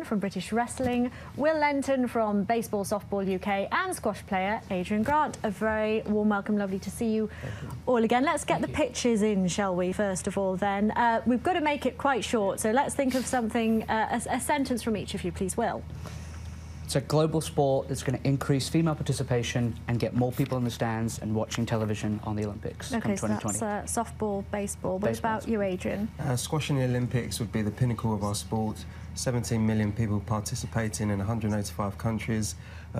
from British Wrestling, Will Lenton from Baseball Softball UK, and squash player Adrian Grant. A very warm welcome, lovely to see you all again. Let's get the pitches in, shall we, first of all then. We've got to make it quite short, so let's think of something, a sentence from each of you, please, Will. It's a global sport that's going to increase female participation and get more people in the stands and watching television on the Olympics come 2020. So that's softball, baseball. What about you, Adrian? Squash in the Olympics would be the pinnacle of our sport. 17 million people participating in 185 countries.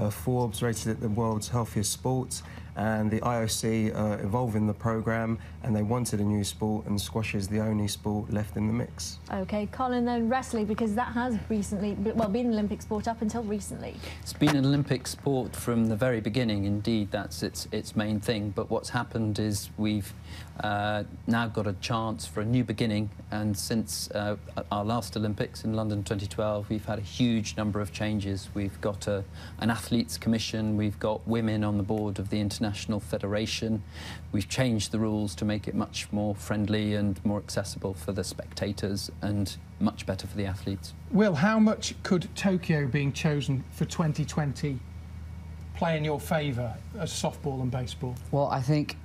Forbes rated it the world's healthiest sport, and the IOC are evolving the programme, and they wanted a new sport, and squash is the only sport left in the mix. OK, Colin, then wrestling, because that has recently, well, been an Olympic sport up until recently. It's been an Olympic sport from the very beginning, indeed, that's its main thing. But what's happened is we've now got a chance for a new beginning, and since our last Olympics in London 2012, we've had a huge number of changes. We've got an athletes commission, we've got women on the board of the International Federation, we've changed the rules to make it much more friendly and more accessible for the spectators and much better for the athletes. Will, how much could Tokyo being chosen for 2020 play in your favour as softball and baseball? Well, I think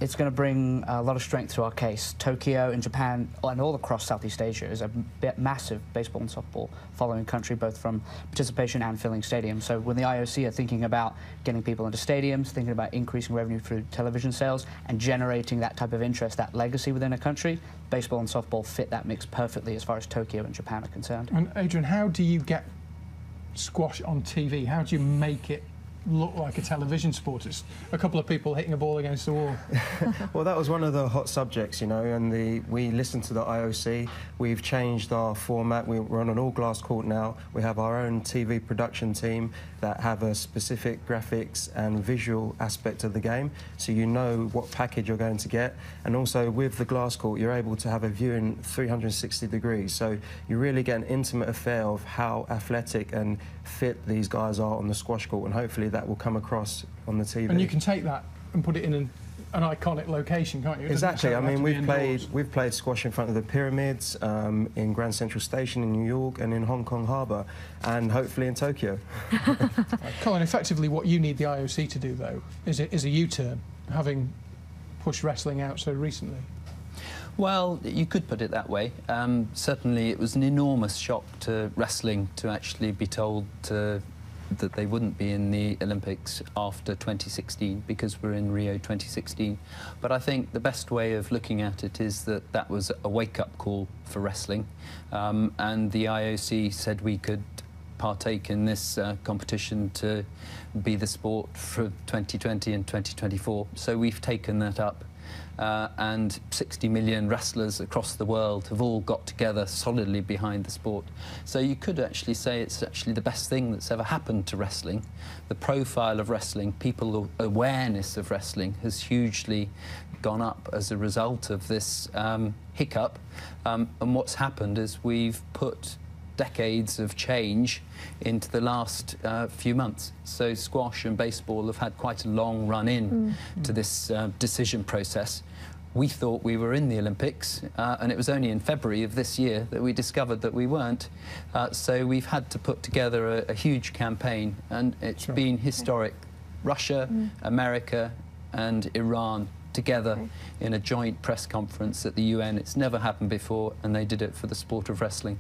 it's going to bring a lot of strength to our case. Tokyo and Japan and all across Southeast Asia is a massive baseball and softball following country, both from participation and filling stadiums. So when the IOC are thinking about getting people into stadiums, thinking about increasing revenue through television sales and generating that type of interest, that legacy within a country, baseball and softball fit that mix perfectly as far as Tokyo and Japan are concerned. And Adrian, how do you get squash on TV? How do you make it look like a television sport? It's a couple of people hitting a ball against the wall. Well, that was one of the hot subjects, you know, and we listened to the IOC. We've changed our format. We're on an all-glass court now. We have our own TV production team that have a specific graphics and visual aspect of the game, so you know what package you're going to get. And also with the glass court, you're able to have a view in 360 degrees, so you really get an intimate affair of how athletic and fit these guys are on the squash court, and hopefully that will come across on the TV. And you can take that and put it in an iconic location, can't you? Exactly. I mean, we've played squash in front of the pyramids, in Grand Central Station in New York, and in Hong Kong Harbour, and hopefully in Tokyo. Colin, effectively what you need the IOC to do, though, is a U-turn, having pushed wrestling out so recently. Well, you could put it that way. Certainly it was an enormous shock to wrestling to actually be told that they wouldn't be in the Olympics after 2016, because we're in Rio 2016. But I think the best way of looking at it is that that was a wake-up call for wrestling, and the IOC said we could partake in this competition to be the sport for 2020 and 2024. So we've taken that up. And 60 million wrestlers across the world have all got together solidly behind the sport. So you could actually say it's actually the best thing that's ever happened to wrestling. The profile of wrestling, people's awareness of wrestling has hugely gone up as a result of this hiccup. And what's happened is we've put decades of change into the last few months. So squash and baseball have had quite a long run in to this decision process. We thought we were in the Olympics, and it was only in February of this year that we discovered that we weren't. So we've had to put together a huge campaign, and it's been historic. Russia, America and Iran together in a joint press conference at the UN. It's never happened before, and they did it for the sport of wrestling.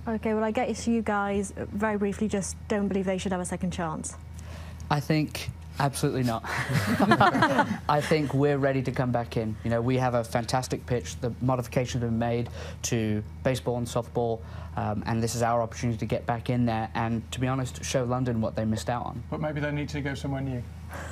OK, well, I guess you guys, very briefly, just don't believe they should have a second chance. I think absolutely not. I think we're ready to come back in. You know, we have a fantastic pitch. The modifications have been made to baseball and softball, and this is our opportunity to get back in there and, to be honest, show London what they missed out on. But maybe they need to go somewhere new.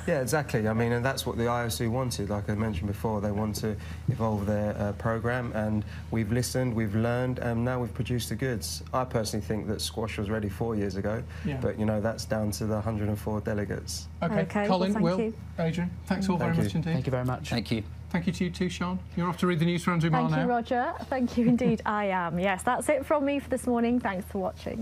Yeah, exactly. I mean, and that's what the IOC wanted. Like I mentioned before, they want to evolve their programme, and we've listened, we've learned, and now we've produced the goods. I personally think that squash was ready 4 years ago, but, you know, that's down to the 104 delegates. OK, Colin, well, Will, Adrian, thanks all very much indeed. Thank you very much. Thank you. Thank you to you too, Sean. You're off to read the news from Dubai now. Thank you, Roger. Thank you indeed. I am. Yes, that's it from me for this morning. Thanks for watching.